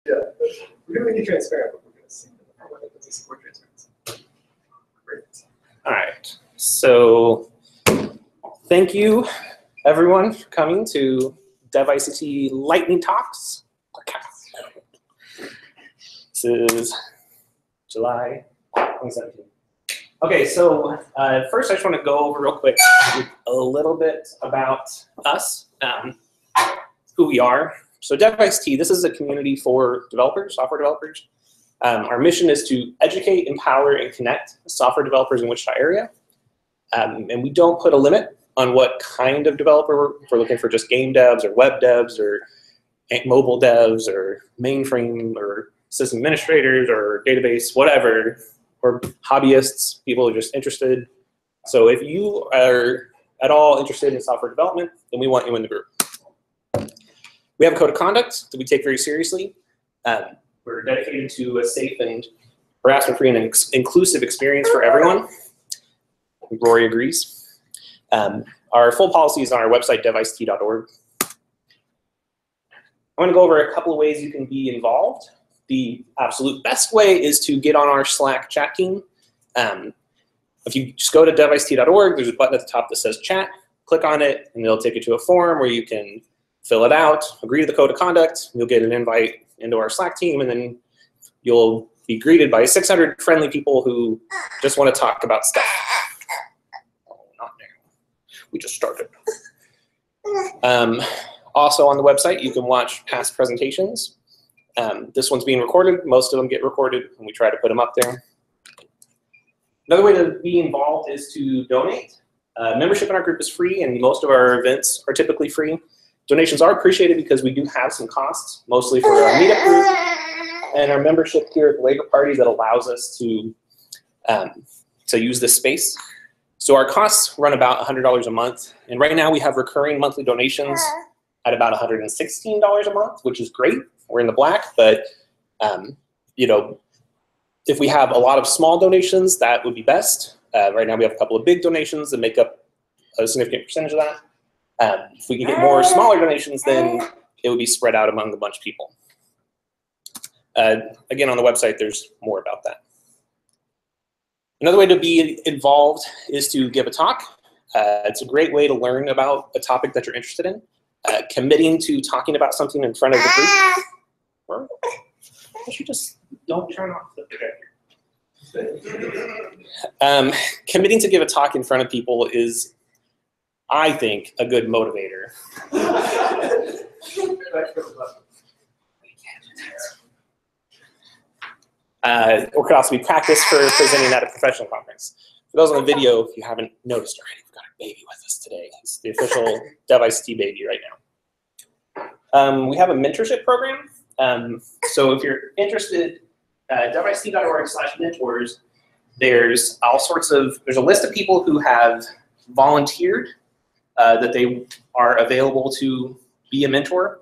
Yeah, we're going to make it transparent, but we're going to see that doesn't support transparency. Great. All right. So thank you, everyone, for coming to devICT Lightning Talks. This is July 2017. Okay, so first I just want to go over real quick a little bit about us, who we are. So devICT, this is a community for developers, software developers. Our mission is to educate, empower, and connect software developers in Wichita area. And we don't put a limit on what kind of developer. If we're looking for just game devs or web devs or mobile devs or mainframe or system administrators or database, whatever, or hobbyists, people who are just interested. So if you are at all interested in software development, then we want you in the group. We have a code of conduct that we take very seriously. We're dedicated to a safe and harassment-free and inclusive experience for everyone. Rory agrees. Our full policy is on our website, devict.org. I'm going to go over a couple of ways you can be involved. The absolute best way is to get on our Slack chat team. If you just go to devict.org, there's a button at the top that says chat. Click on it, and it'll take you to a form where you can fill it out, agree to the code of conduct. You'll get an invite into our Slack team, and then you'll be greeted by 600 friendly people who just want to talk about stuff. Oh, not now. We just started. Also on the website, you can watch past presentations. This one's being recorded. Most of them get recorded, and we try to put them up there. Another way to be involved is to donate. Membership in our group is free, and most of our events are typically free. Donations are appreciated because we do have some costs, mostly for our meetup group and our membership here at the Labor Party that allows us to use this space. So our costs run about $100 a month, and right now we have recurring monthly donations at about $116 a month, which is great. We're in the black, but you know, if we have a lot of small donations, that would be best. Right now we have a couple of big donations that make up a significant percentage of that. If we can get more smaller donations, then it would be spread out among a bunch of people. Again, on the website, there's more about that. Another way to be involved is to give a talk. It's a great way to learn about a topic that you're interested in. Committing to talking about something in front of the group. Or you just don't turn off the projector. Committing to give a talk in front of people is, I think, a good motivator. Or could also be practice for presenting at a professional conference. For those on the video, if you haven't noticed already, we've got a baby with us today. He's the official devICT baby right now. We have a mentorship program. So if you're interested, devict.org/mentors, there's all sorts of, there's a list of people who have volunteered that they are available to be a mentor.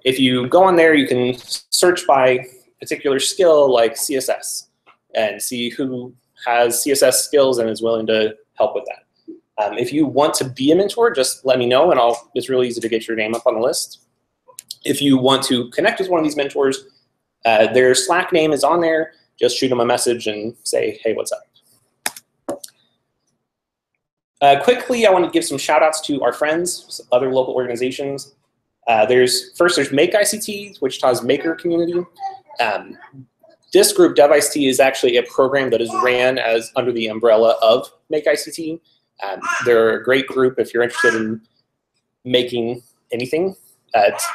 If you go on there, you can search by particular skill like CSS and see who has CSS skills and is willing to help with that. If you want to be a mentor, just let me know, and it's really easy to get your name up on the list. If you want to connect with one of these mentors, their Slack name is on there. Just shoot them a message and say, hey, what's up? Quickly, I want to give some shout outs to our friends, other local organizations. There's MakeICT, Wichita's maker community. This group, devICT, is actually a program that is ran as under the umbrella of MakeICT. They're a great group if you're interested in making anything.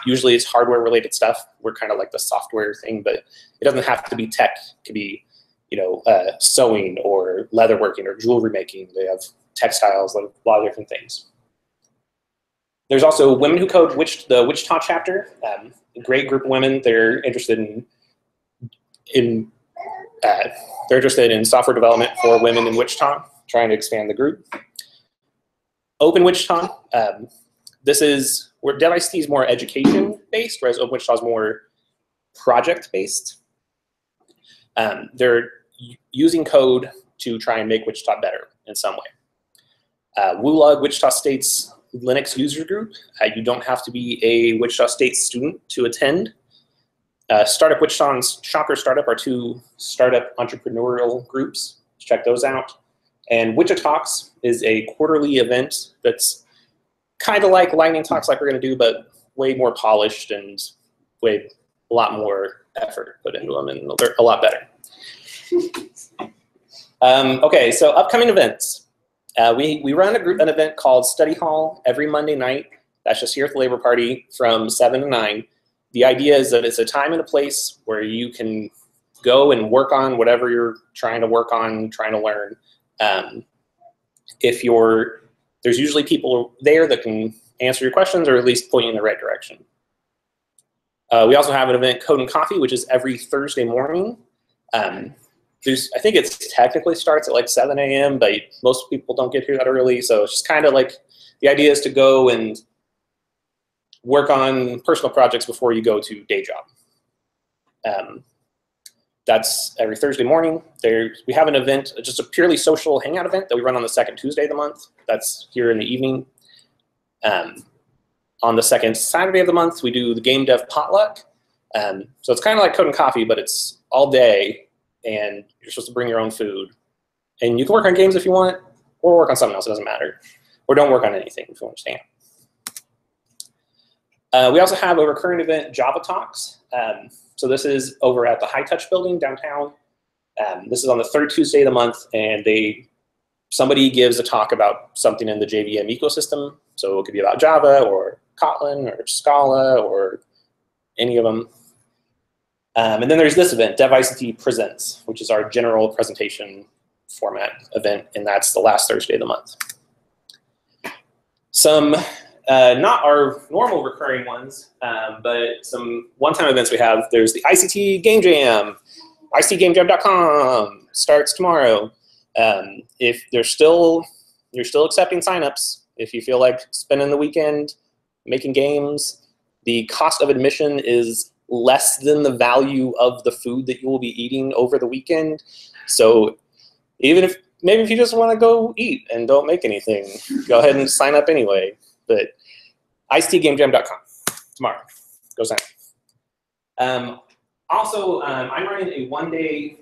Usually it's hardware related stuff. We're kind of like the software thing, but it doesn't have to be tech. It could be, you know, sewing or leatherworking or jewelry making. They have textiles, a lot of different things. There's also Women Who Code, the Wichita chapter. A great group of women. They're interested in software development for women in Wichita, trying to expand the group. Open Wichita. This is where devICT is more education-based, whereas Open Wichita is more project-based. They're using code to try and make Wichita better in some way. WULUG, Wichita State's Linux user group. You don't have to be a Wichita State student to attend. Startup Wichita and Shocker Startup are two startup entrepreneurial groups. Check those out. And Wichita Talks is a quarterly event that's kind of like lightning talks like we're going to do, but way more polished and a lot more effort put into them, and they're a lot better. Okay, so upcoming events. We run an event called Study Hall every Monday night. That's just here at the Labor Party from 7 to 9. The idea is that it's a time and a place where you can go and work on whatever you're trying to work on, trying to learn. There's usually people there that can answer your questions or at least point you in the right direction. We also have an event, Code and Coffee, which is every Thursday morning. I think it technically starts at like 7 a.m., but most people don't get here that early. So it's just kind of like the idea is to go and work on personal projects before you go to day job. That's every Thursday morning. We have an event, just a purely social hangout event that we run on the second Tuesday of the month. That's here in the evening. On the second Saturday of the month, we do the Game Dev Potluck. So it's kind of like Code and Coffee, but it's all day, and you're supposed to bring your own food. And you can work on games if you want, or work on something else, it doesn't matter. Or don't work on anything if you want to stay out. We also have a recurring event, Java Talks. So this is over at the High Touch building downtown. This is on the third Tuesday of the month, and somebody gives a talk about something in the JVM ecosystem. So it could be about Java or Kotlin or Scala or any of them. And then there's this event, devICT Presents, which is our general presentation format event, and that's the last Thursday of the month. Some not our normal recurring ones, but some one-time events we have. There's the ICT Game Jam, ictgamejam.com, starts tomorrow. If you're still accepting signups, if you feel like spending the weekend making games, the cost of admission is less than the value of the food that you will be eating over the weekend. So even if maybe if you just want to go eat and don't make anything, go ahead and sign up anyway. But ictgamejam.com tomorrow. Go sign up. Also, I'm running a one-day,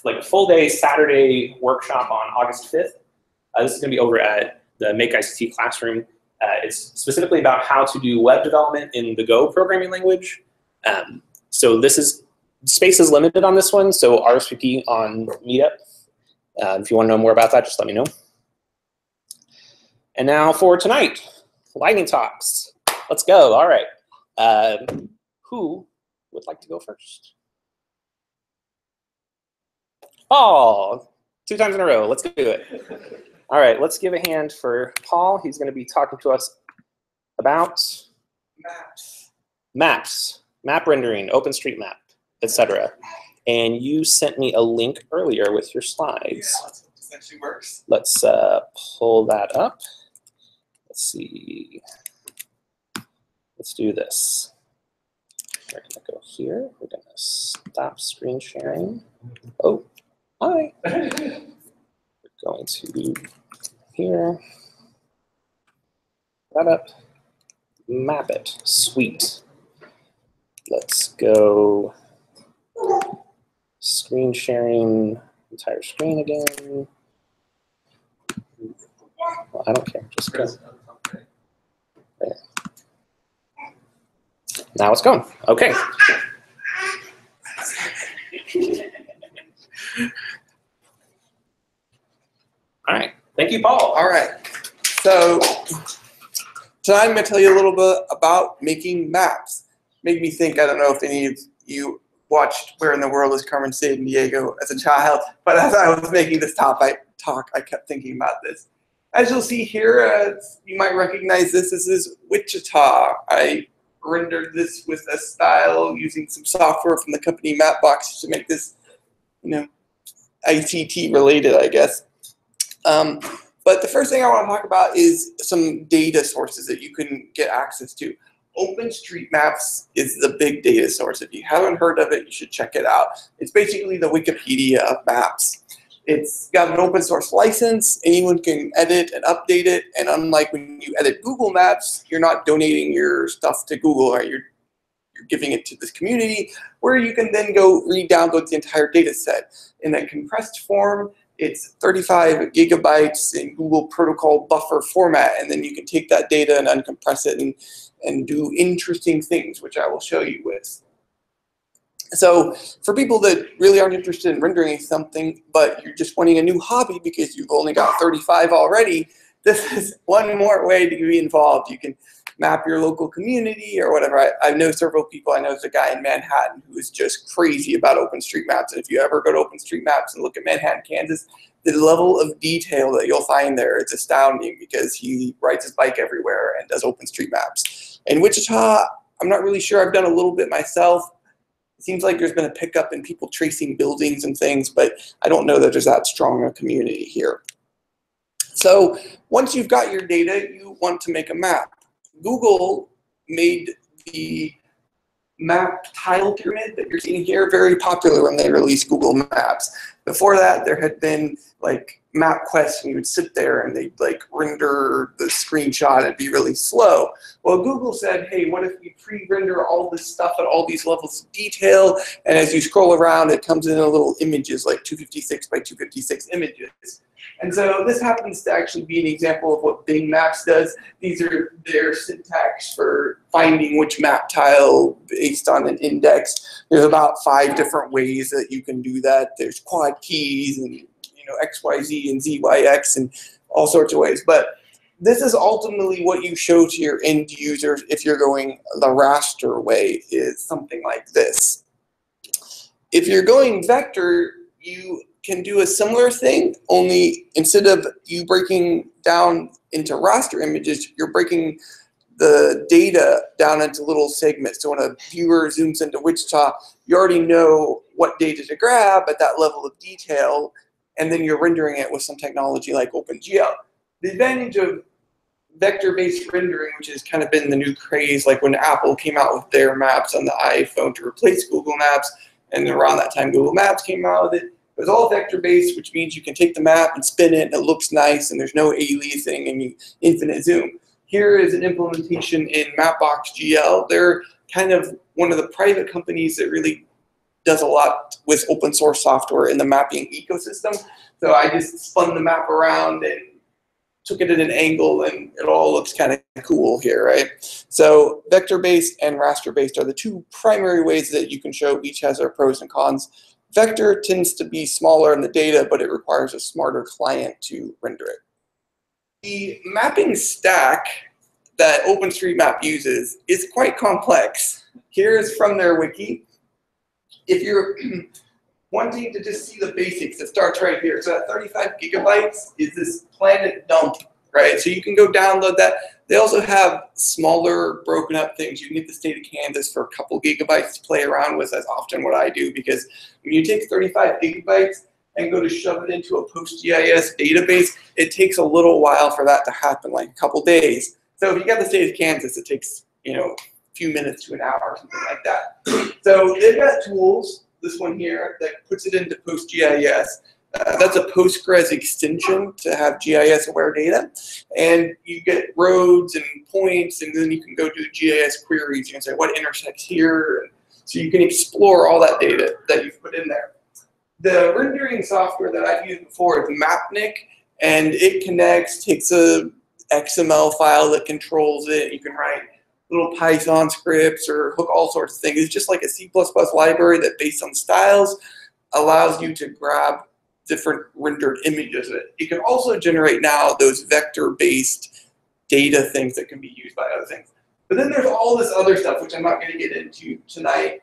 like full-day Saturday workshop on August 5th. This is going to be over at the Make ICT classroom. It's specifically about how to do web development in the Go programming language. So space is limited on this one, so RSVP on Meetup. If you want to know more about that, just let me know. And now for tonight, lightning talks. Let's go. All right. Who would like to go first? Paul, 2 times in a row. Let's do it. All right, let's give a hand for Paul. He's going to be talking to us about maps, map rendering, OpenStreetMap, etc. And you sent me a link earlier with your slides. Yeah, this actually works. Let's pull that up. Let's see. Let's do this. We're going to go here. We're going to stop screen sharing. Oh, hi. We're going to here. That up. Map it. Sweet. Let's go screen sharing, entire screen again. Well, I don't care. Just go. There. Now it's going. Okay. All right. Thank you, Paul. All right. So tonight I'm going to tell you a little bit about making maps. Made me think, I don't know if any of you watched Where in the World is Carmen Sandiego as a child, but as I was making this talk, I kept thinking about this. As you'll see here, you might recognize this. This is Wichita. I rendered this with a style using some software from the company Mapbox to make this, ICT related, I guess. But the first thing I want to talk about is some data sources that you can get access to. OpenStreetMaps is the big data source. If you haven't heard of it, you should check it out. It's basically the Wikipedia of maps. It's got an open source license. Anyone can edit and update it. And unlike when you edit Google Maps, you're not donating your stuff to Google, right? You're you're giving it to this community, where you can then go re-download the entire data set. In a compressed form, it's 35 gigabytes in Google Protocol buffer format, and then you can take that data and uncompress it and do interesting things, which I will show you with. So for people that really aren't interested in rendering something, but you're just wanting a new hobby because you've only got 35 already, this is one more way to be involved. You can map your local community or whatever. I know several people. I know there's a guy in Manhattan who is just crazy about OpenStreetMaps. And if you ever go to OpenStreetMaps and look at Manhattan, Kansas, the level of detail that you'll find there is astounding, because he rides his bike everywhere and does OpenStreetMaps. In Wichita, I'm not really sure. I've done a little bit myself. It seems like there's been a pickup in people tracing buildings and things, but I don't know that there's that strong a community here. So once you've got your data, you want to make a map. Google made the map tile pyramid that you're seeing here very popular when they released Google Maps. Before that, there had been like MapQuest, and you would sit there and they'd like render the screenshot and it'd be really slow. Well, Google said, hey, what if we pre-render all this stuff at all these levels of detail, and as you scroll around, it comes in little images, like 256 by 256 images. And so this happens to actually be an example of what Bing Maps does. These are their syntax for finding which map tile based on an index. There's about 5 different ways that you can do that. There's quad keys and XYZ and ZYX and all sorts of ways. But this is ultimately what you show to your end users if you're going the raster way, is something like this. If you're going vector, you can do a similar thing, only instead of you breaking down into raster images, you're breaking the data down into little segments. So when a viewer zooms into Wichita, you already know what data to grab at that level of detail, and then you're rendering it with some technology like OpenGL. The advantage of vector-based rendering, which has kind of been the new craze, like when Apple came out with their maps on the iPhone to replace Google Maps, and around that time Google Maps came out with it. It was all vector-based, which means you can take the map and spin it, and it looks nice, and there's no aliasing and you infinite zoom. Here is an implementation in Mapbox.gl. They're kind of one of the private companies that really does a lot with open source software in the mapping ecosystem. So I just spun the map around and took it at an angle, and it all looks kind of cool here, right? So vector-based and raster-based are the 2 primary ways that you can show. Each has their pros and cons. Vector tends to be smaller in the data, but it requires a smarter client to render it. The mapping stack that OpenStreetMap uses is quite complex. Here is from their wiki. If you're wanting to just see the basics, it starts right here. So at 35 gigabytes is this planet dump, right? So you can go download that. They also have smaller broken up things. You can get the state of Kansas for a couple gigabytes to play around with. That's often what I do, because when you take 35 gigabytes and go to shove it into a PostGIS database, it takes a little while for that to happen, like a couple days. So if you got the state of Kansas, it takes, a few minutes to an hour, something like that. So they've got tools, this one here, that puts it into PostGIS. That's a Postgres extension to have GIS-aware data. And you get roads and points, and then you can go do GIS queries. You can say, what intersects here? So you can explore all that data that you've put in there. The rendering software that I've used before is Mapnik, and it connects, takes a XML file that controls it. You can write little Python scripts or hook all sorts of things. It's just like a C++ library that, based on styles, allows you to grab different rendered images. It can also generate now those vector-based data things that can be used by other things. But then there's all this other stuff, which I'm not going to get into tonight,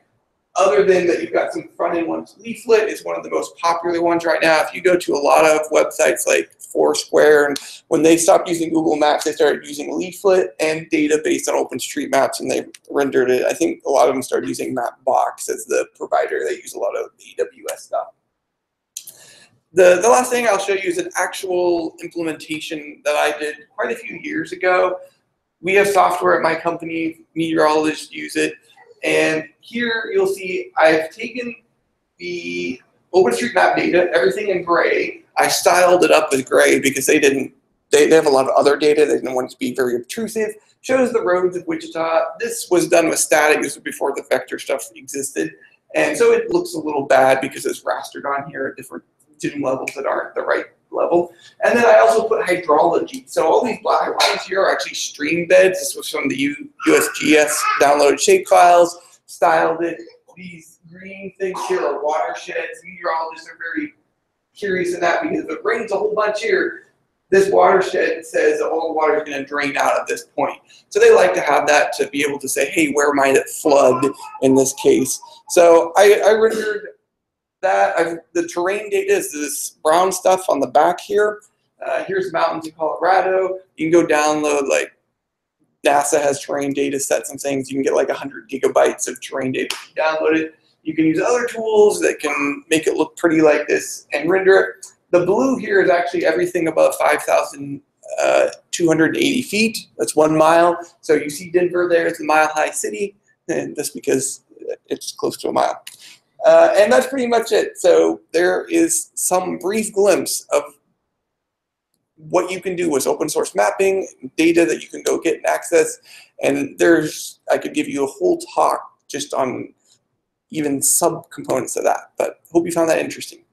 other than that you've got some front-end ones. Leaflet is one of the most popular ones right now. If you go to a lot of websites like Foursquare, and when they stopped using Google Maps, they started using Leaflet and data based on OpenStreetMaps, and they rendered it. I think a lot of them started using Mapbox as the provider. They use a lot of AWS stuff. The last thing I'll show you is an actual implementation that I did quite a few years ago. We have software at my company, meteorologists use it, and here you'll see I've taken the OpenStreetMap data, everything in gray. I styled it up as gray because they didn't they have a lot of other data. They don't want it to be very obtrusive. Shows the roads of Wichita. This was done with static. This was before the vector stuff existed. And so it looks a little bad because it's rastered on here at different zoom levels that aren't the right level. And then I also put hydrology. So all these black lines here are actually stream beds. This was from the USGS downloaded shapefiles, styled it. These green things here are watersheds. Meteorologists are very curious in that because if it rains a whole bunch here, this watershed says that all the water is going to drain out at this point. So they like to have that to be able to say, hey, where might it flood in this case? So I rendered that. The terrain data is this brown stuff on the back here. Here's mountains in Colorado. You can go download, like, NASA has terrain data sets and things. You can get like 100 gigabytes of terrain data if you download it. You can use other tools that can make it look pretty like this and render it. The blue here is actually everything above 5,280 feet. That's 1 mile. So you see Denver there, it's a mile-high city, and that's because it's close to a mile. And that's pretty much it. So there is some brief glimpse of what you can do with open source mapping, data that you can go get and access. And I could give you a whole talk just on even subcomponents of that, but hope you found that interesting.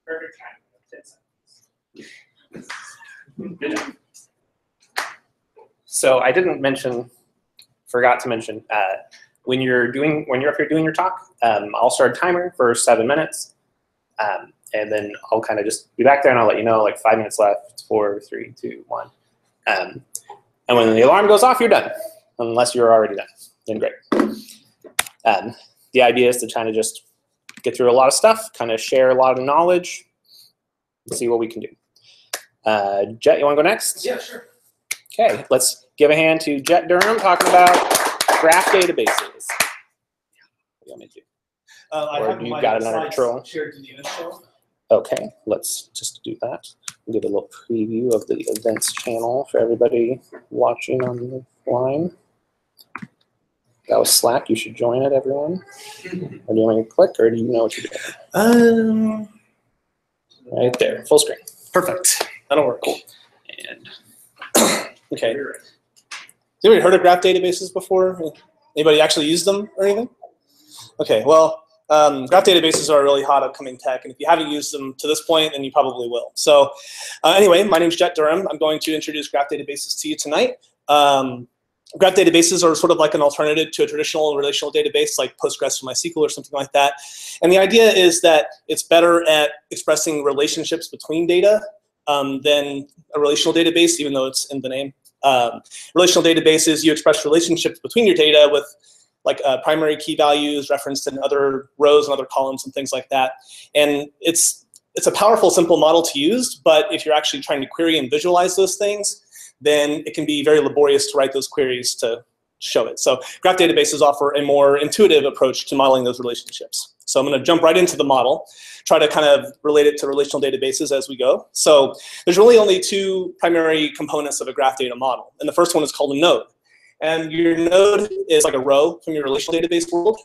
Perfect time. Good job. So I forgot to mention, when you're up here doing your talk, I'll start a timer for 7 minutes, and then I'll kind of just be back there and I'll let you know, like 5 minutes left, 4, 3, 2, 1. And when the alarm goes off, you're done, unless you're already done. Then great. The idea is to kind of just get through a lot of stuff, kind of share a lot of knowledge, and see what we can do. Jet, you want to go next? Yeah, sure. Okay, let's give a hand to Jet Durham talking about graph databases. What do you want me to do? Or do you got it under control? Shared to the initial. Okay, let's just do that. Give a little preview of the events channel for everybody watching on the line. That was Slack. You should join it, everyone. Or do you want me to click, or do you know what you're doing? Right there, full screen. Perfect. That'll work. Cool. And okay. Have you ever heard of graph databases before? Anybody actually used them or anything? Okay, well, graph databases are a really hot upcoming tech, and if you haven't used them to this point, then you probably will. So anyway, my name's Jet Durham. I'm going to introduce graph databases to you tonight. Graph databases are sort of like an alternative to a traditional relational database like Postgres or MySQL or something like that. And the idea is that it's better at expressing relationships between data than a relational database, even though it's in the name. Relational databases, you express relationships between your data with like primary key values referenced in other rows and other columns and things like that. And it's a powerful, simple model to use, but if you're actually trying to query and visualize those things, then it can be very laborious to write those queries to show it. So graph databases offer a more intuitive approach to modeling those relationships. So I'm going to jump right into the model, try to kind of relate it to relational databases as we go. So there's really only 2 primary components of a graph data model. And the first one is called a node. And your node is like a row from your relational database world.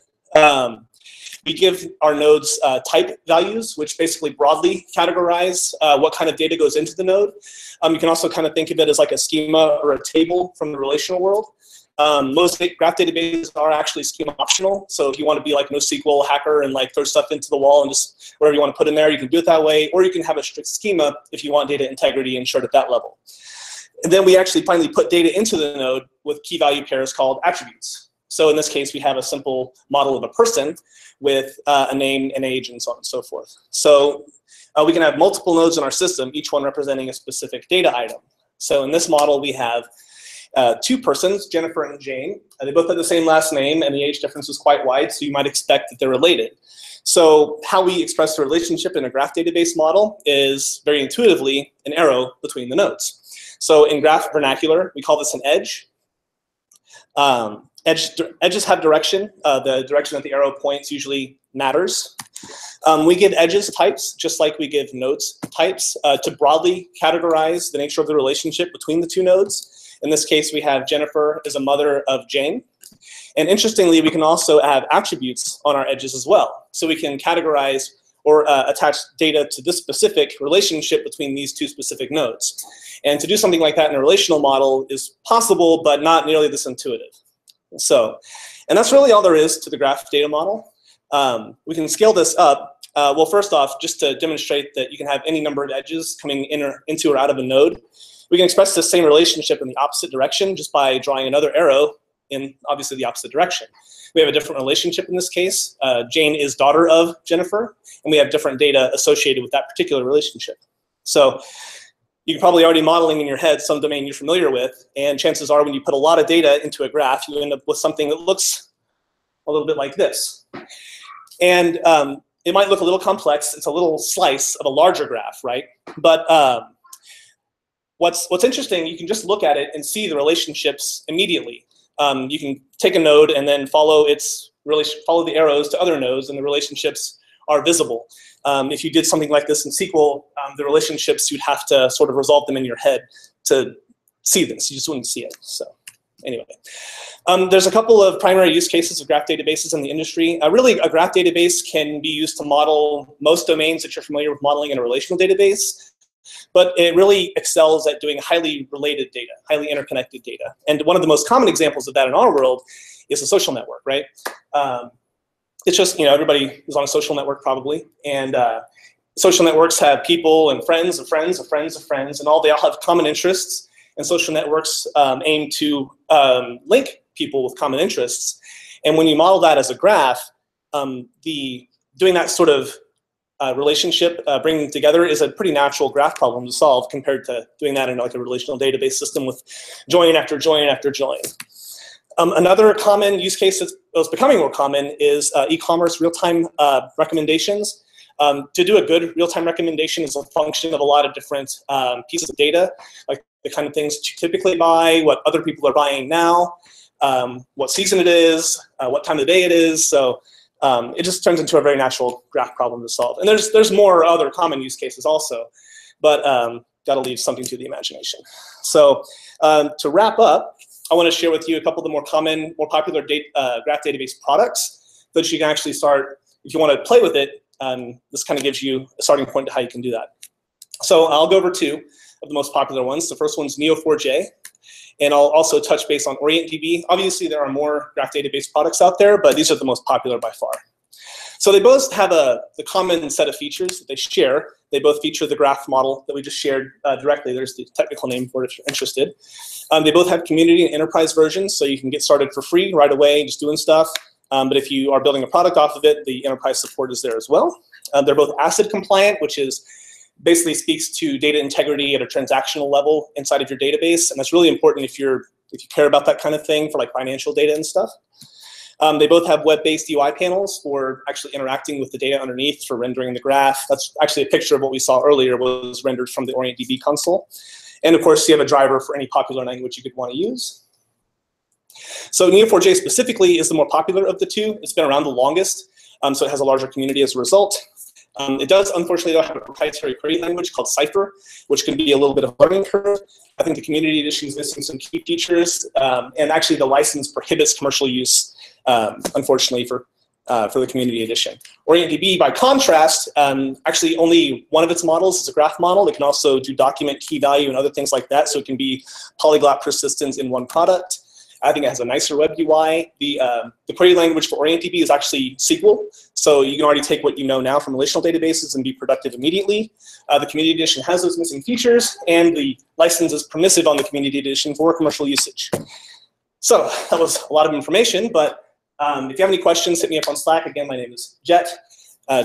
We give our nodes type values, which basically broadly categorize what kind of data goes into the node. You can also kind of think of it as like a schema or a table from the relational world. Most graph databases are actually schema optional. So if you want to be like NoSQL hacker and like throw stuff into the wall and just whatever you want to put in there, you can do it that way. Or you can have a strict schema if you want data integrity ensured at that level. And then we actually finally put data into the node with key value pairs called attributes. So in this case, we have a simple model of a person with a name, an age, and so on and so forth. So we can have multiple nodes in our system, each one representing a specific data item. So in this model, we have 2 persons, Jennifer and Jane. They both have the same last name, and the age difference is quite wide, so you might expect that they're related. So how we express the relationship in a graph database model is very intuitively an arrow between the nodes. So in graph vernacular, we call this an edge. Edges have direction. The direction that the arrow points usually matters. We give edges types, just like we give nodes types, to broadly categorize the nature of the relationship between the 2 nodes. In this case, we have Jennifer as a mother of Jane. And interestingly, we can also add attributes on our edges as well. So we can categorize or attach data to this specific relationship between these two specific nodes. And to do something like that in a relational model is possible, but not nearly this intuitive. So, and that's really all there is to the graph data model. We can scale this up. Well, first off, just to demonstrate that you can have any number of edges coming into or out of a node, we can express the same relationship in the opposite direction just by drawing another arrow in obviously the opposite direction. We have a different relationship in this case. Jane is daughter of Jennifer, and we have different data associated with that particular relationship. So you're probably already modeling in your head some domain you're familiar with, and chances are when you put a lot of data into a graph, you end up with something that looks a little bit like this. And it might look a little complex. It's a little slice of a larger graph, right? But what's interesting, you can just look at it and see the relationships immediately. You can take a node and then follow the arrows to other nodes, and the relationships are visible. If you did something like this in SQL, the relationships, you'd have to sort of resolve them in your head to see this. You just wouldn't see it. So anyway, there's a couple of primary use cases of graph databases in the industry. Really, a graph database can be used to model most domains that you're familiar with modeling in a relational database. But it really excels at doing highly related data, highly interconnected data. And one of the most common examples of that in our world is a social network, right? It's just, everybody is on a social network probably. And social networks have people and friends of friends of friends of friends, and they all have common interests. And social networks aim to link people with common interests. And when you model that as a graph, doing that sort of relationship, bringing them together is a pretty natural graph problem to solve compared to doing that in like a relational database system with join after join after join. Another common use case that's becoming more common is e-commerce real-time recommendations. To do a good real-time recommendation is a function of a lot of different pieces of data, like the kind of things that you typically buy, what other people are buying now, what season it is, what time of the day it is. So it just turns into a very natural graph problem to solve. And there's more other common use cases also, but gotta leave something to the imagination. So to wrap up, I want to share with you a couple of the more common, more popular graph database products that you can actually start, if you want to play with it. This kind of gives you a starting point to how you can do that. So I'll go over two of the most popular ones. The first one's Neo4j. And I'll also touch base on OrientDB. Obviously, there are more graph database products out there, but these are the most popular by far. So they both have the common set of features that they share. They both feature the graph model that we just shared directly. There's the technical name for it if you're interested. They both have community and enterprise versions, so you can get started for free right away, just doing stuff. But if you are building a product off of it, the enterprise support is there as well. They're both ACID compliant, which is basically speaks to data integrity at a transactional level inside of your database, and that's really important if you care about that kind of thing for like financial data and stuff. They both have web-based UI panels for actually interacting with the data underneath for rendering the graph. That's actually a picture of what we saw earlier was rendered from the OrientDB console. And of course, you have a driver for any popular language you could want to use. So Neo4j specifically is the more popular of the two. It's been around the longest, so it has a larger community as a result. It does, unfortunately, though, have a proprietary query language called Cypher, which can be a little bit of a learning curve. I think the community edition is missing some key features, and actually the license prohibits commercial use, unfortunately, for the community edition. OrientDB, by contrast, actually only one of its models is a graph model. It can also do document key value and other things like that, so it can be polyglot persistence in one product. I think it has a nicer web UI. The query language for OrientDB is actually SQL, so you can already take what you know now from relational databases and be productive immediately. The Community Edition has those missing features, and the license is permissive on the Community Edition for commercial usage. So that was a lot of information, but if you have any questions, hit me up on Slack. Again, my name is Jet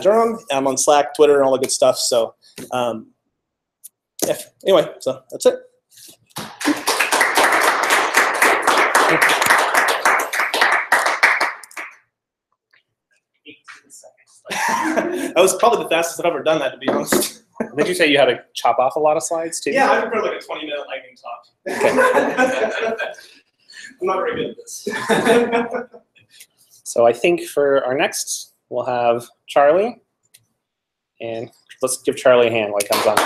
Durham. I'm on Slack, Twitter, and all the good stuff. So anyway, so that's it. That was probably the fastest I've ever done that, to be honest. Did you say you had to chop off a lot of slides too? Yeah, I prepared like a 20-minute lightning talk. I'm not very good at this. So I think for our next, we'll have Charlie. And let's give Charlie a hand while he comes on.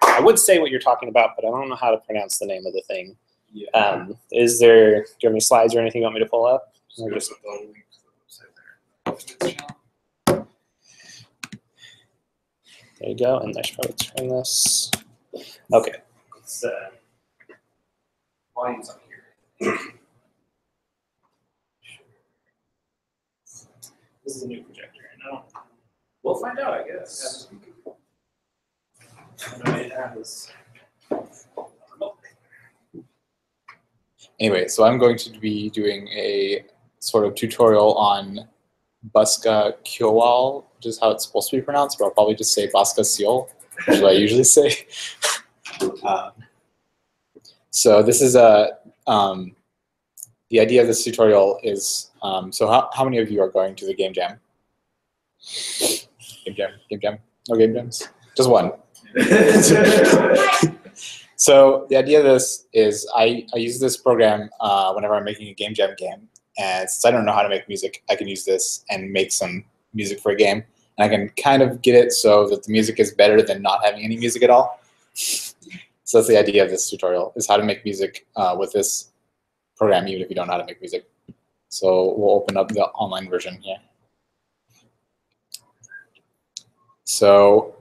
I would say what you're talking about, but I don't know how to pronounce the name of the thing. Yeah. Do you have any slides or anything you want me to pull up? Or just... There you go, and I should probably turn this. Okay. It's, volume's up here. This is a new projector, and I don't. We'll find out, I guess. I know it has remote. Anyway, so I'm going to be doing a sort of tutorial on Baska Kyoal, which is how it's supposed to be pronounced, but I'll probably just say Baska Siol, which is what I usually say. So this is the idea of this tutorial is, so how many of you are going to the game jam? Game jam, no game jams? Just one. So the idea of this is I use this program whenever I'm making a game jam game, and since I don't know how to make music, I can use this and make some music for a game, and I can kind of get it so that the music is better than not having any music at all. So that's the idea of this tutorial, is how to make music with this program, even if you don't know how to make music. So we'll open up the online version here. So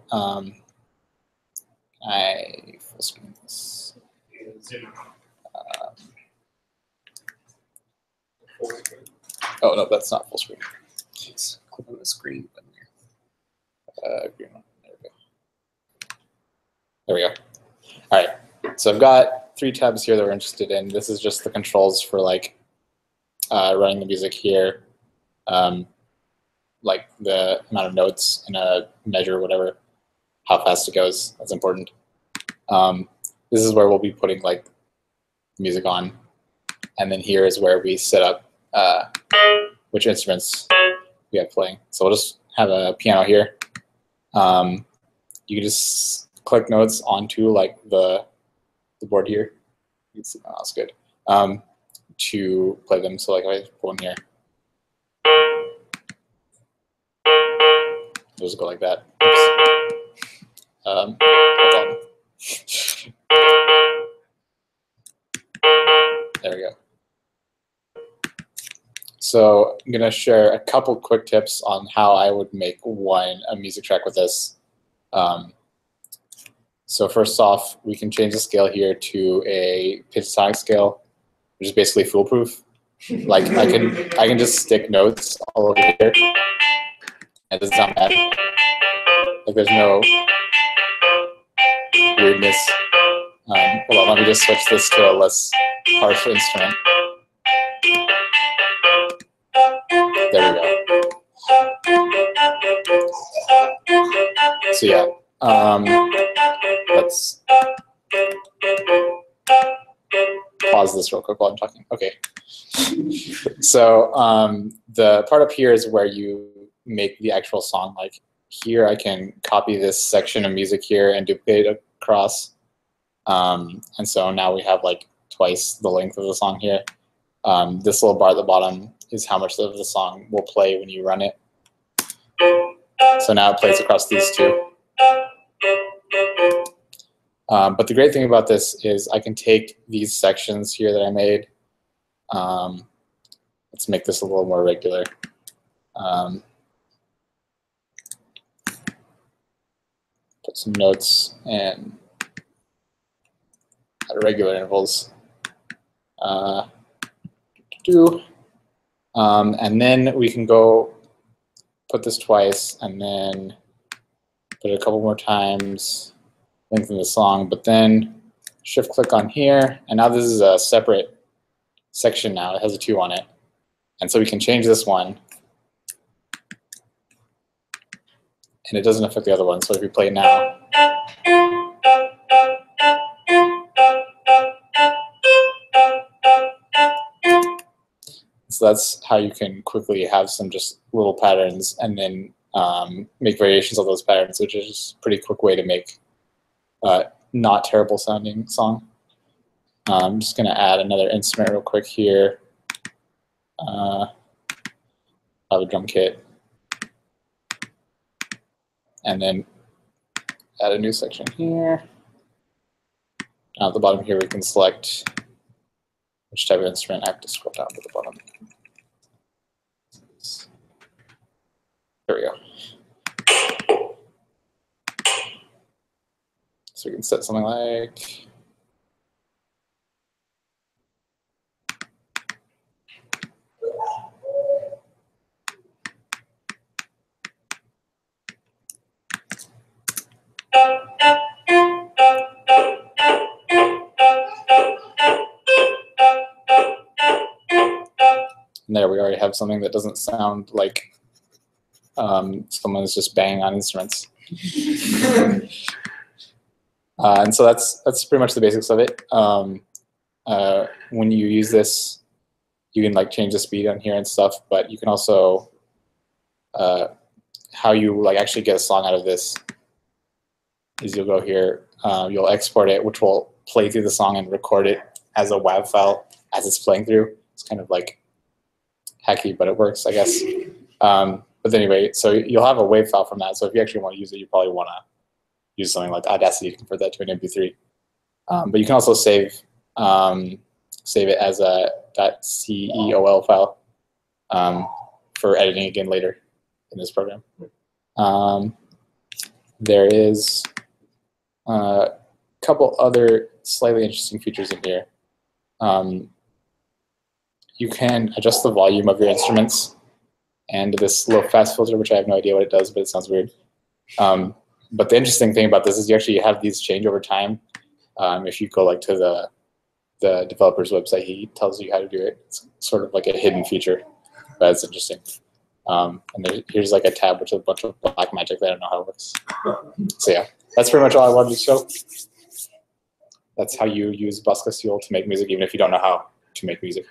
I full screen this. Oh no, that's not full screen. Let's click on the screen button here. Green one. There we go. There we go. All right. So I've got 3 tabs here that we're interested in. This is just the controls for like running the music here, like the amount of notes in a measure, whatever, how fast it goes. That's important. This is where we'll be putting like music on, and then here is where we set up which instruments we have playing. So we'll just have a piano here. You can just click notes onto like the board here. You can see, oh, that's good. To play them. So like if I put one here, it'll just go like that. Oops. Hold on. There we go. So I'm going to share a couple quick tips on how I would make a music track with this. So first off, we can change the scale here to a pentatonic scale, which is basically foolproof. Like I can just stick notes all over here, and it doesn't sound bad. Like there's no weirdness. Hold on, let me just switch this to a less harsh instrument. There we go. So yeah, let's pause this real quick while I'm talking. Okay. So the part up here is where you make the actual song. Like here, I can copy this section of music here and duplicate it across. And so now we have like twice the length of the song here. This little bar at the bottom is how much of the song will play when you run it. So now it plays across these two. But the great thing about this is I can take these sections here that I made. Let's make this a little more regular. Put some notes and at regular intervals. And then we can go put this twice and then put it a couple more times, lengthen the song, but then shift click on here, and now this is a separate section now. It has a 2 on it. And so we can change this one, and it doesn't affect the other one. So if we play now, so that's how you can quickly have some just little patterns and then make variations of those patterns, which is just a pretty quick way to make not terrible sounding song. I'm just gonna add another instrument real quick here. I have a drum kit. And then add a new section here. Now at the bottom here we can select which type of instrument. I have to scroll down to the bottom. There we go. So we can set something like, and there we already have something that doesn't sound like someone's just banging on instruments. And so that's pretty much the basics of it. When you use this, you can like change the speed on here and stuff, but you can also how you like actually get a song out of this is you'll go here, you'll export it, which will play through the song and record it as a WAV file as it's playing through. It's kind of like hacky, but it works, I guess. But anyway, so you'll have a WAV file from that. So if you actually want to use it, you probably want to use something like Audacity to convert that to an MP3. But you can also save it as a .ceol file for editing again later in this program. There is a couple other slightly interesting features in here. You can adjust the volume of your instruments and this low fast filter, which I have no idea what it does, but it sounds weird. But the interesting thing about this is you actually have these change over time. If you go like to the developer's website, he tells you how to do it. It's sort of like a hidden feature, but it's interesting. And here's like a tab with a bunch of black magic that I don't know how it works. So yeah, that's pretty much all I wanted to show. That's how you use Buscasule to make music, even if you don't know how to make music.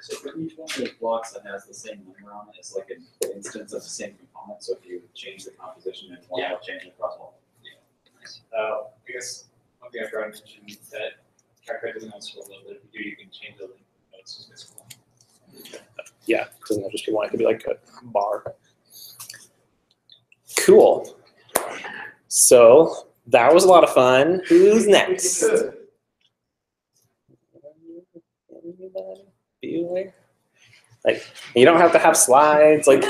So for each one of those blocks that has the same number on it, it's like an instance of the same component. So if you change the composition in one, it'll change across all. I guess one thing I forgot to mention is that trackpad doesn't have scroll load, but if you do, you can change the link notes to scroll. Yeah, it doesn't have to just be one. It could be like a bar. Cool. So that was a lot of fun. Who's next? Anybody? Like, you don't have to have slides. Like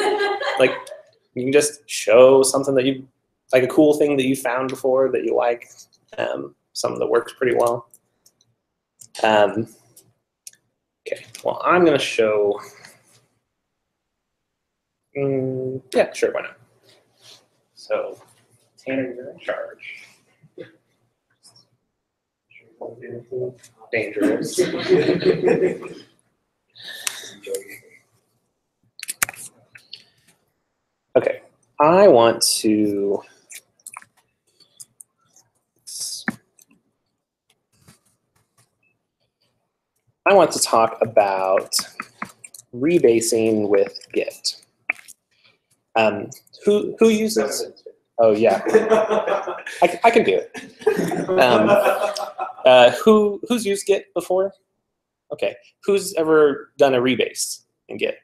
you can just show something that you like, a cool thing that you found before that you like, something that works pretty well. Okay, well, I'm gonna show. Yeah, sure, why not? So, Tanner, you're in charge. Dangerous. Okay, I want to talk about rebasing with Git. Who uses? Oh yeah, I can do it. Who's used Git before? Okay, who's ever done a rebase in Git?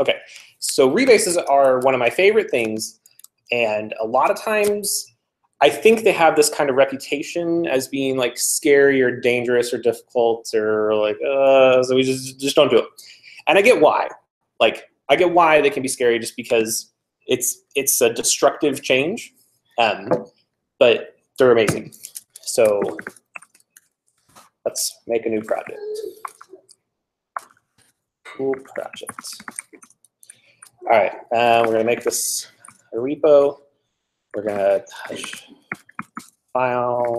Okay, so rebases are one of my favorite things, and a lot of times I think they have this kind of reputation as being like scary or dangerous or difficult or like, so we just don't do it. And I get why. Like, I get why they can be scary, just because it's a destructive change, but they're amazing. So let's make a new project. Cool project. All right, we're gonna make this a repo. We're gonna touch file.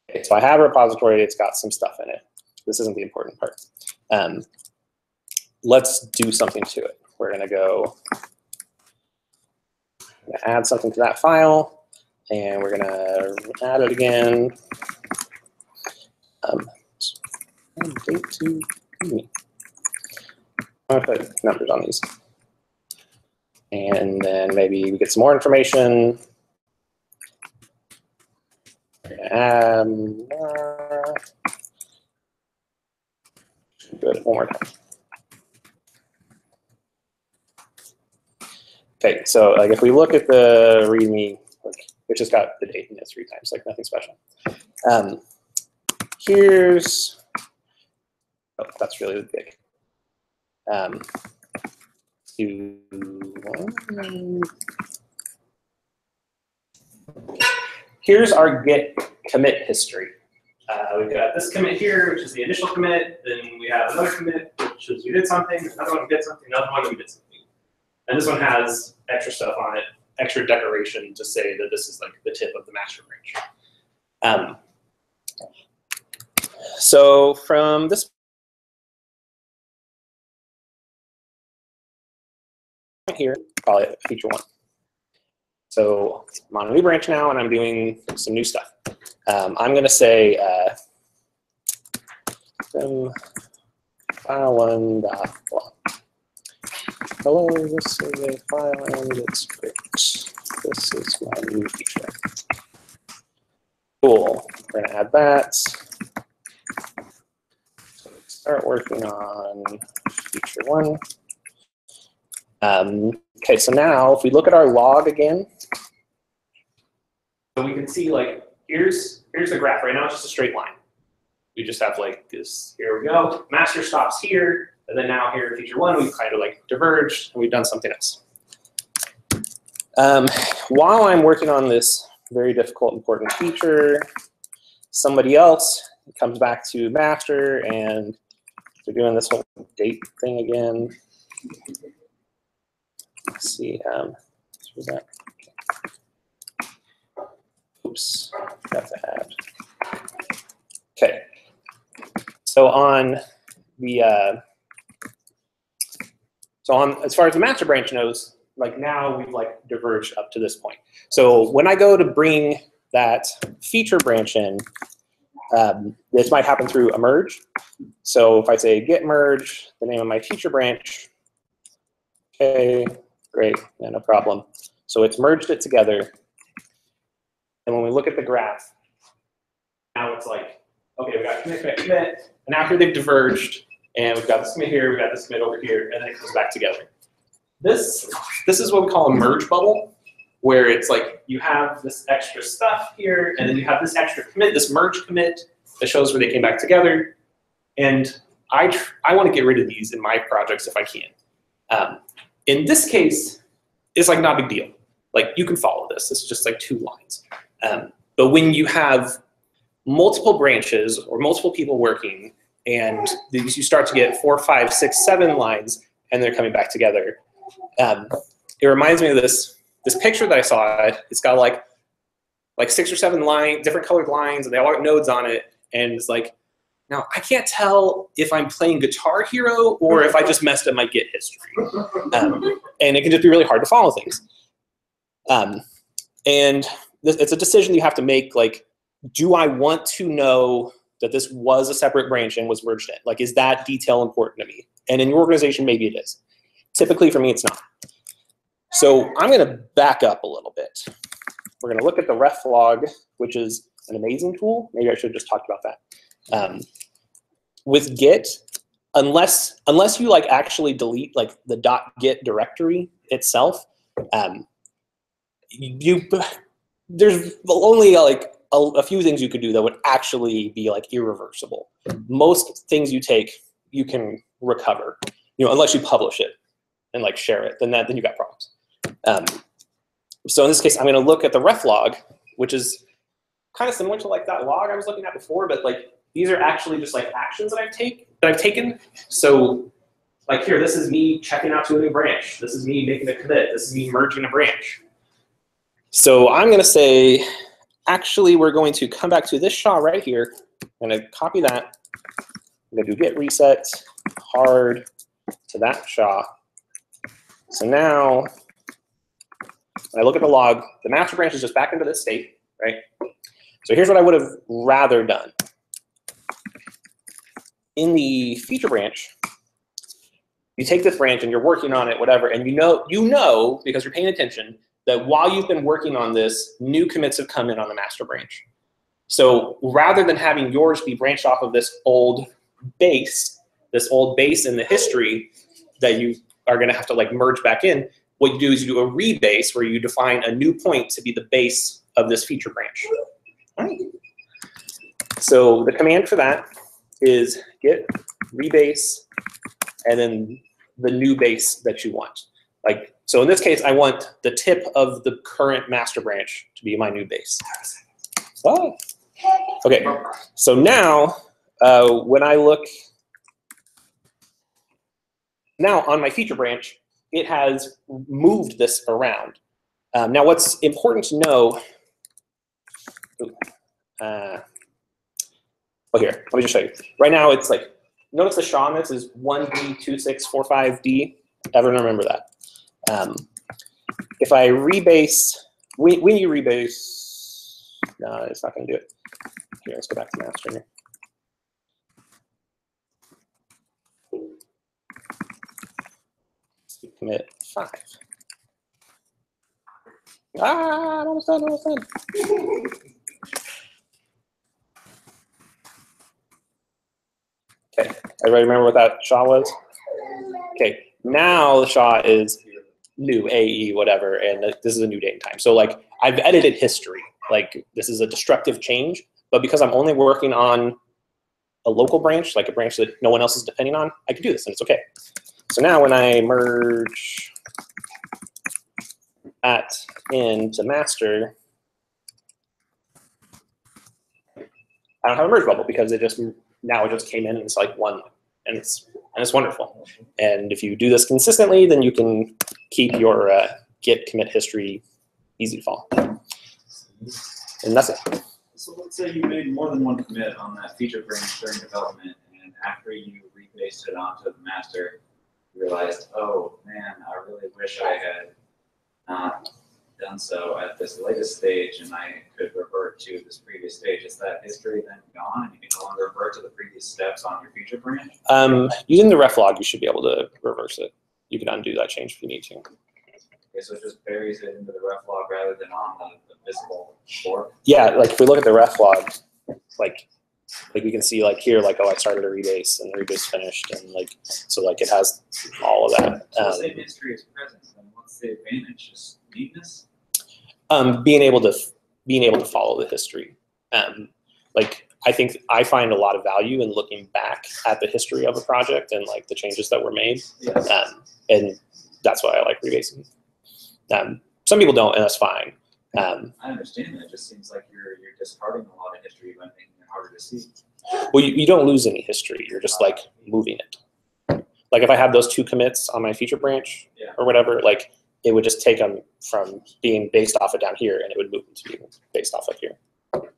Okay, so I have a repository. It's got some stuff in it. This isn't the important part. Let's do something to it. We're gonna add something to that file, and we're gonna add it again. Date to me. I'm gonna put numbers on these. And then maybe we get some more information. We're gonna add more. Do it one more time. Okay, so like if we look at the README, which has got the date in it 3 times, like nothing special. Here's, oh, that's really big. 2, 1. Here's our Git commit history. We've got this commit here, which is the initial commit. Then we have another commit, which is we did something. Another one we did something. Another one we did something. And this one has extra stuff on it, extra decoration to say that this is like the tip of the master branch. So from this point here, call it feature 1. So I'm on a new branch now, and I'm doing some new stuff. I'm going to say file1 dot blah. Hello, this is a file and it's great. This is my new feature. Cool. We're going to add that. So start working on feature 1. Okay, so now if we look at our log again, so we can see like here's the graph. Right now it's just a straight line. We just have like this. Here we go. Master stops here, and then now here in feature 1 we've kind of like diverged and we've done something else. While I'm working on this very difficult, important feature, somebody else comes back to master and they're doing this whole date thing again. Let's see. That. Oops, got to add. Okay. So on the as far as the master branch knows, like now we've like diverged up to this point. So when I go to bring that feature branch in, this might happen through a merge. So if I say git merge, the name of my feature branch, okay, great, yeah, no problem. So it's merged it together. And when we look at the graph, now it's like, okay, we've got commit, commit, commit. And now here they've diverged. And we've got this commit here, we've got this commit over here, and then it comes back together. This is what we call a merge bubble, where it's like you have this extra stuff here, and then you have this extra commit, this merge commit that shows where they came back together. And I want to get rid of these in my projects if I can. In this case, it's like not a big deal. Like you can follow this. This is just like 2 lines. But when you have multiple branches or multiple people working, and you start to get 4, 5, 6, 7 lines, and they're coming back together, it reminds me of this picture that I saw. It's got like 6 or 7 different colored lines, and they all have nodes on it. And it's like, now I can't tell if I'm playing Guitar Hero or if I just messed up my Git history. And it can just be really hard to follow things. And it's a decision you have to make, like, do I want to know that this was a separate branch and was merged in? Like, is that detail important to me? And in your organization, maybe it is. Typically for me, it's not. So I'm going to back up a little bit. We're going to look at the ref log, which is an amazing tool. Maybe I should have just talked about that. With Git, unless you like actually delete like the .git directory itself, there's only like a few things you could do that would actually be like irreversible. Most things you take, you can recover, unless you publish it and like share it, then you got problems. So in this case, I'm going to look at the ref log, which is kind of similar to like that log I was looking at before, but like these are actually just like actions that I've taken. So like here, this is me checking out to a new branch. This is me making a commit. This is me merging a branch. So I'm going to say, actually, we're going to come back to this SHA right here. I'm going to copy that. I'm going to do git reset hard to that SHA. So now, when I look at the log, the master branch is just back into this state, right? So here's what I would have rather done. In the feature branch, you take this branch and you're working on it, whatever, and you know because you're paying attention that while you've been working on this, new commits have come in on the master branch. So rather than having yours be branched off of this old base in the history that you are going to have to like merge back in, what you do is you do a rebase where you define a new point to be the base of this feature branch. All right. So the command for that is git rebase and then the new base that you want. Like, so in this case, I want the tip of the current master branch to be my new base. Oh. Okay, so now when I look, now on my feature branch, it has moved this around. Now what's important to know, well here, let me just show you. Right now it's like, notice the SHA on this is 1D2645D. Everyone remember that. If I rebase, when you rebase, no, it's not going to do it. Here, let's go back to master here. Let's commit 5. Ah, almost done, almost done. Okay, everybody remember what that SHA was? Okay, now the SHA is new, AE, whatever, and this is a new date and time. So like, I've edited history. Like, this is a destructive change, but because I'm only working on a local branch, like a branch that no one else is depending on, I can do this and it's okay. So now when I merge at into master, I don't have a merge bubble because it just, now it just came in and it's like one, and it's wonderful. And if you do this consistently, then you can keep your git commit history easy to follow. And that's it. So let's say you made more than one commit on that feature branch during development, and after you rebased it onto the master, you realized, oh man, I really wish I had not done so at this latest stage, and I could revert to this previous stage. Is that history then gone, and you can no longer revert to the previous steps on your feature branch? Using the ref log, you should be able to reverse it. You can undo that change if you need to. Okay, so it just buries it into the ref log rather than on the visible board? Yeah, like if we look at the ref log, like we can see like here, like, oh, I started a rebase and the rebase finished, and like, so like it has all of that. So the same history is present, then what's the advantage? Just neatness? Being able to follow the history. Like, I think I find a lot of value in looking back at the history of a project and like the changes that were made. Yes. And that's why I like rebasing. Some people don't, and that's fine. I understand that. It just seems like you're discarding a lot of history by making it harder to see. Well, you don't lose any history. You're just like moving it. Like if I have those 2 commits on my feature branch or whatever, like it would just take them from being based off of down here, and it would move them to being based off of here. Okay.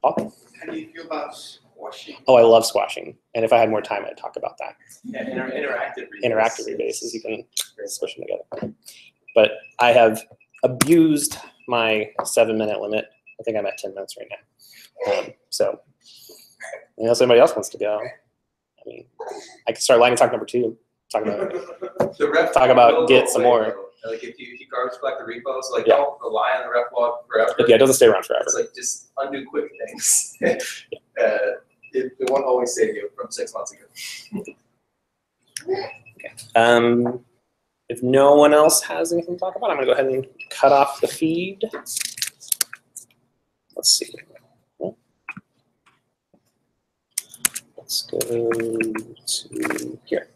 Oh. How do you feel about squashing? Oh, I love squashing. And if I had more time, I'd talk about that. Yeah, interactive rebase. Interactive rebases, you can squish them together. But I have abused my 7-minute limit. I think I'm at 10 minutes right now. So unless anybody else wants to go, I mean, I can start line talk number 2. Talk about Git some more. Like if you garbage collect the repos, like Yeah. don't rely on the ref log forever. Yeah, it doesn't stay around forever. It's like just undo quick things. It won't always save you from 6 months ago. If no one else has anything to talk about, I'm going to go ahead and cut off the feed. Let's see. Let's go to here.